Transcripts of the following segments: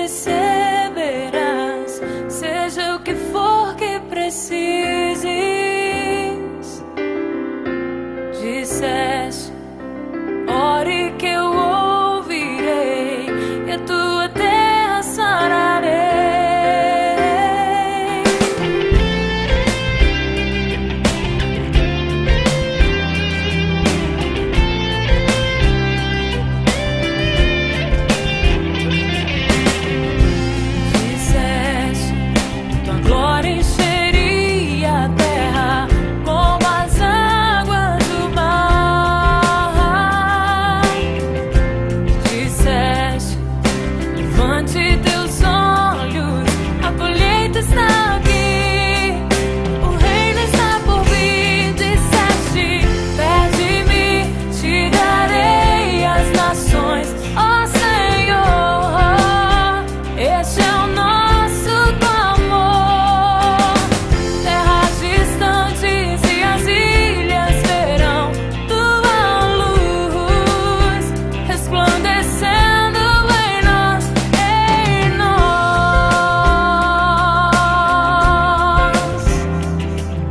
receberás, seja o que for que precises. Disseste, ore que eu ouvirei, e a tua terra sararei. Disseste, tua glória encheria a terra como as águas do mar. Disseste, levante teus olhos, a colheita está aqui, o reino está por vir. Disseste, pede-me, te darei as nações, ó Senhor, este é o nosso clamor. Terras distantes e as ilhas verão tua luz resplandecendo em nós, em nós.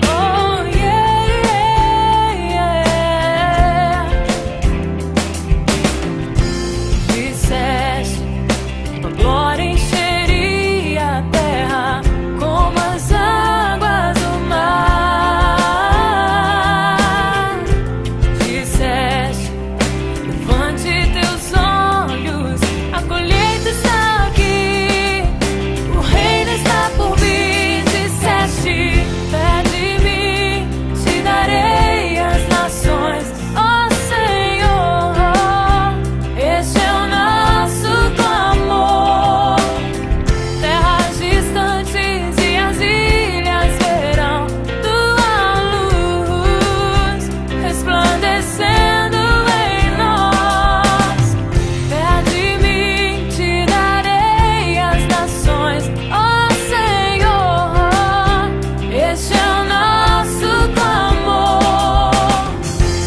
Oh yeah, yeah. Disseste, tua glória encheria a terra como as águas do mar. Disseste, levante teus olhos, a colheita está aqui, o reino está por vir. Disseste, pede-me, te darei as nações, ó Senhor, este é o nosso clamor. Terras distantes e as ilhas verão tua luz resplandecendo em nós. Pede-me, te darei as nações, ó Senhor, este é o nosso clamor.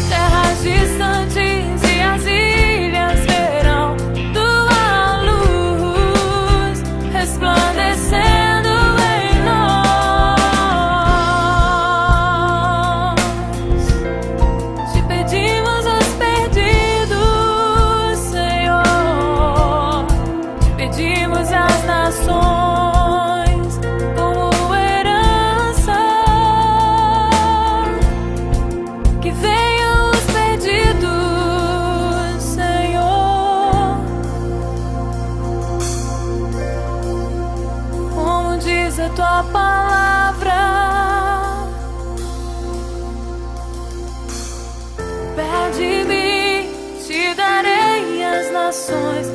Terras distantes e as ilhas verão tua luz resplandecendo em nós. Te pedimos os perdidos, Senhor, te pedimos as nações como herança, que venham os perdidos, Senhor, como diz a tua palavra. Pede-me, te darei as nações,